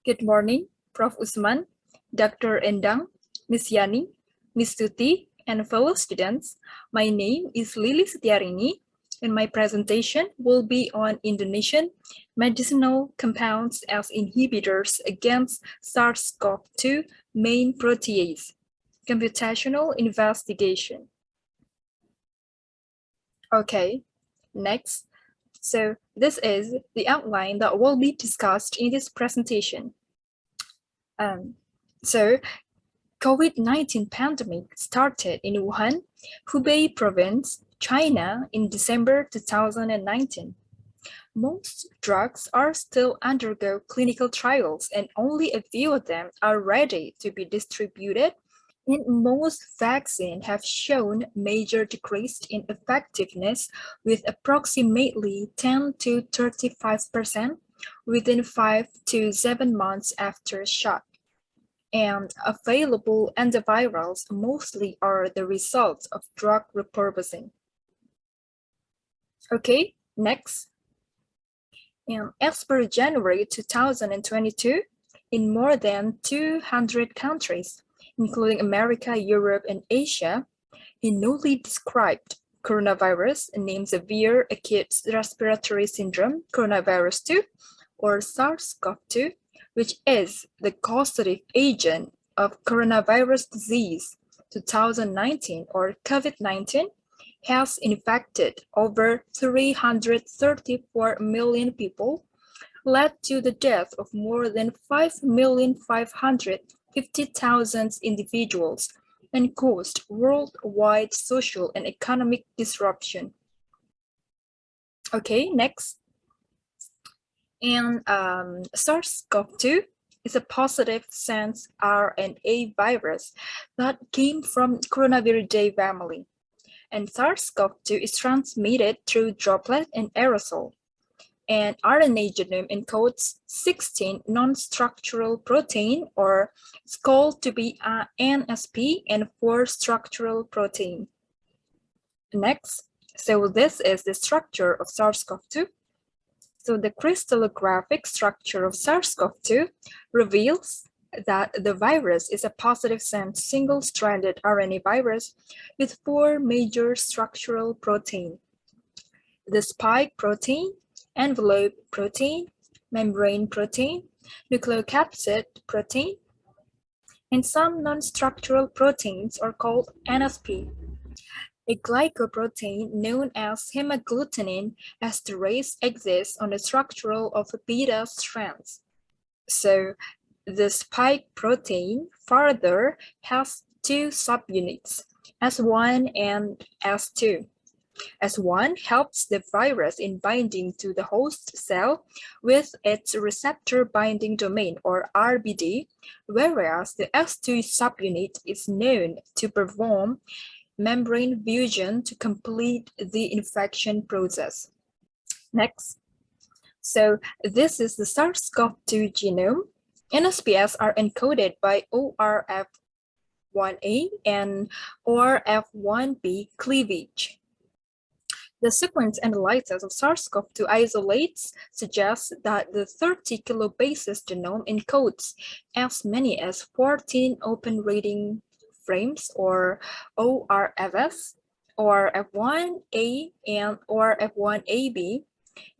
Good morning, Prof. Usman, Dr. Endang, Ms. Yani, Ms. Tuti, and fellow students. My name is Lili Setiarini, and my presentation will be on Indonesian medicinal compounds as inhibitors against SARS-CoV-2 main protease, computational investigation. Okay, next. So this is the outline that will be discussed in this presentation. So COVID-19 pandemic started in Wuhan, Hubei province, China in December 2019. Most drugs are still undergo clinical trials and only a few of them are ready to be distributed. And most vaccines have shown major decrease in effectiveness with approximately 10 to 35% within 5 to 7 months after a shot. And available antivirals mostly are the result of drug repurposing. Okay, next. And as per January 2022, in more than 200 countries, including America, Europe, and Asia, a newly described coronavirus named severe acute respiratory syndrome, coronavirus 2, or SARS-CoV-2, which is the causative agent of coronavirus disease 2019 or COVID-19, has infected over 334 million people, led to the death of more than 5,550,000 individuals, and caused worldwide social and economic disruption. Okay, next. And SARS-CoV-2 is a positive sense RNA virus that came from Coronaviridae family. And SARS-CoV-2 is transmitted through droplet and aerosol. And RNA genome encodes 16 non-structural protein, or it's called to be NSP, and 4 structural protein. Next, so this is the structure of SARS-CoV-2. So the crystallographic structure of SARS-CoV-2 reveals that the virus is a positive sense single-stranded RNA virus with 4 major structural protein: the spike protein, envelope protein, membrane protein, nucleocapsid protein, and some non-structural proteins are called NSP. A glycoprotein known as hemagglutinin esterase exists on the structural of beta strands. So the spike protein further has 2 subunits, S1 and S2. S1 helps the virus in binding to the host cell with its receptor binding domain, or RBD, whereas the S2 subunit is known to perform membrane fusion to complete the infection process. Next. So this is the SARS-CoV-2 genome. NSPs are encoded by ORF1a and ORF1b cleavage. The sequence analysis of SARS-CoV-2 isolates suggests that the 30 kilobases genome encodes as many as 14 open reading frames, or ORFs, or F1A and or F1AB,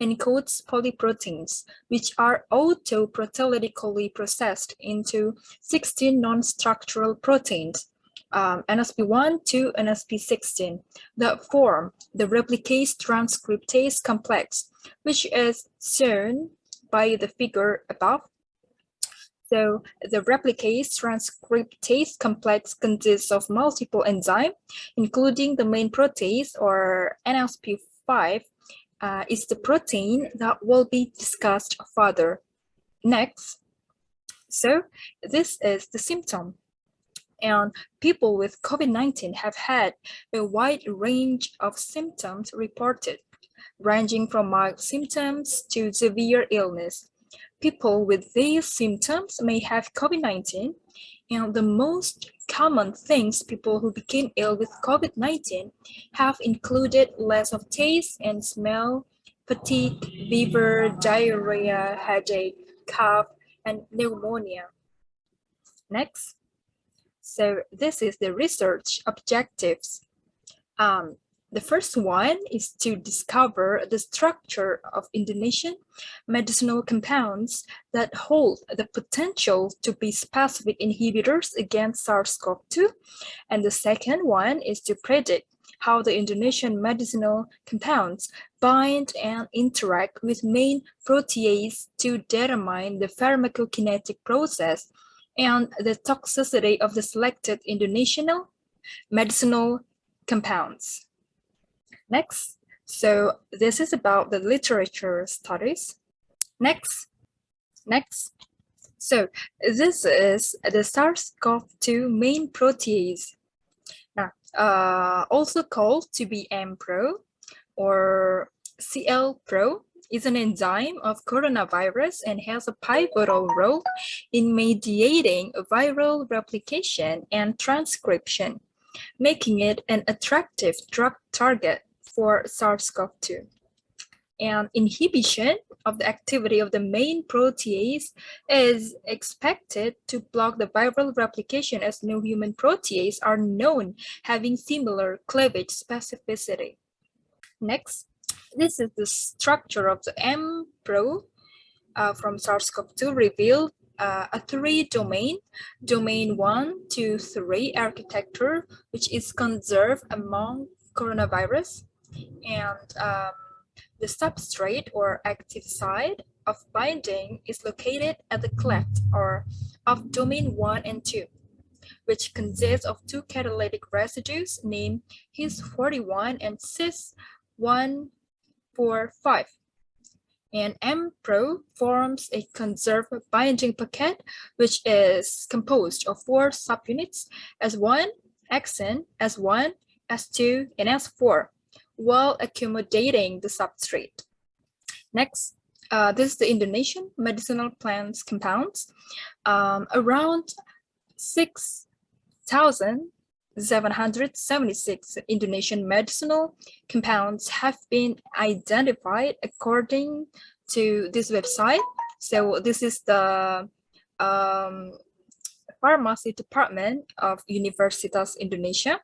encodes polyproteins, which are autoproteolytically processed into 16 non-structural proteins, NSP1 to NSP16, that form the replicase transcriptase complex, which is shown by the figure above. So the replicase transcriptase complex consists of multiple enzymes, including the main protease, or NSP5, is the protein that will be discussed further. Next. So this is the symptom. And people with COVID-19 have had a wide range of symptoms reported, ranging from mild symptoms to severe illness. People with these symptoms may have COVID-19, and the most common things people who became ill with COVID-19 have included loss of taste and smell, fatigue, fever, diarrhea, headache, cough, and pneumonia. Next, so this is the research objectives. The first one is to discover the structure of Indonesian medicinal compounds that hold the potential to be specific inhibitors against SARS-CoV-2. And the second one is to predict how the Indonesian medicinal compounds bind and interact with main protease to determine the pharmacokinetic process and the toxicity of the selected Indonesian medicinal compounds. Next, so this is about the literature studies. Next, so this is the SARS-CoV-2 main protease, also called to be MPRO or CL-PRO, is an enzyme of coronavirus and has a pivotal role in mediating viral replication and transcription, making it an attractive drug target for SARS-CoV-2. And inhibition of the activity of the main protease is expected to block the viral replication, as no human protease are known having similar cleavage specificity. Next, this is the structure of the MPRO from SARS-CoV-2 revealed a three-domain, domain 1, 2, 3 architecture, which is conserved among coronavirus, and the substrate or active site of binding is located at the cleft or of domain 1 and 2, which consists of two catalytic residues named his41 and cis145. And MPRO forms a conserved binding packet, which is composed of 4 subunits, S1, Xn, S1, S2, and S4, while accommodating the substrate. Next, this is the Indonesian medicinal plants compounds. Around 6,776 Indonesian medicinal compounds have been identified according to this website. So this is the pharmacy department of Universitas Indonesia.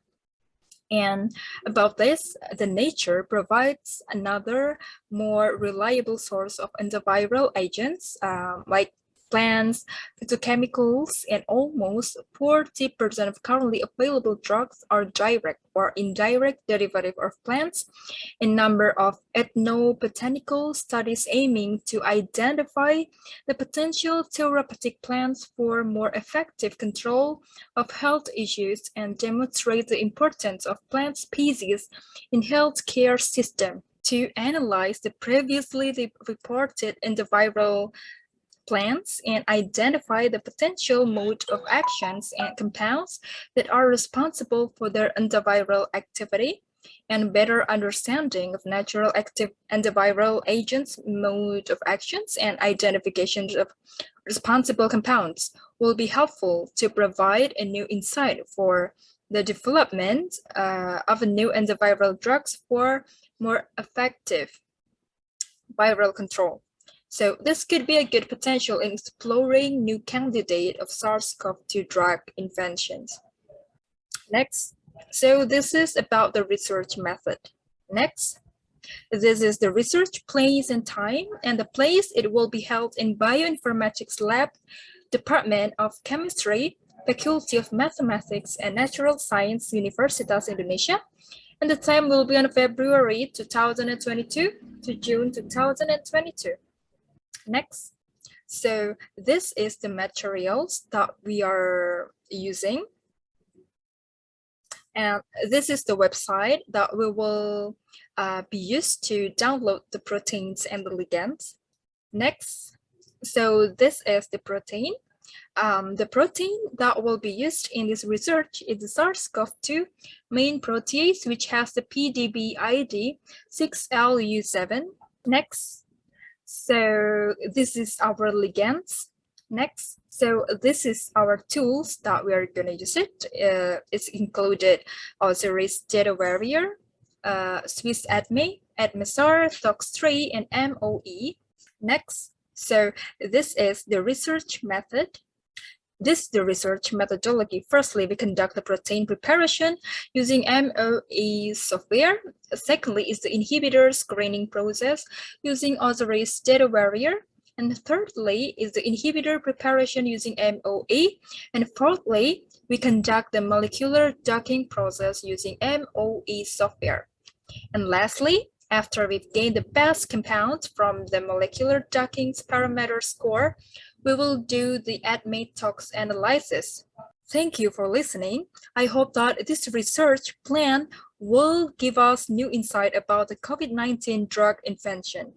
And about this, the Nature provides another more reliable source of antiviral agents like plants, phytochemicals, and almost 40% of currently available drugs are direct or indirect derivative of plants. A number of ethnobotanical studies aiming to identify the potential therapeutic plants for more effective control of health issues and demonstrate the importance of plant species in healthcare system. To analyze the previously reported antiviral plants and identify the potential mode of actions and compounds that are responsible for their antiviral activity, and better understanding of natural active antiviral agents, mode of actions, and identifications of responsible compounds will be helpful to provide a new insight for the development of new antiviral drugs for more effective viral control. So this could be a good potential in exploring new candidate of SARS-CoV-2 drug inventions. Next, so this is about the research method. Next, this is the research place and time, and the place it will be held in Bioinformatics Lab, Department of Chemistry, Faculty of Mathematics and Natural Science, Universitas Indonesia, and the time will be on February 2022 to June 2022. Next, so this is the materials that we are using, and this is the website that we will be used to download the proteins and the ligands. Next, so this is the protein. The protein that will be used in this research is the SARS-CoV-2 main protease, which has the PDB ID 6LU7. Next, so this is our ligands. Next, so this is our tools that we are going to use it. It's included series data warrior, Swiss Adme, Admesar, Tox3, and MOE. Next, So this is the research method. This is the research methodology. Firstly, we conduct the protein preparation using MOE software. Secondly, is the inhibitor screening process using Osiris data barrier. And thirdly, is the inhibitor preparation using MOE. And fourthly, we conduct the molecular docking process using MOE software. And lastly, after we've gained the best compounds from the molecular docking parameter score, we will do the admit-tox analysis. Thank you for listening. I hope that this research plan will give us new insight about the COVID-19 drug invention.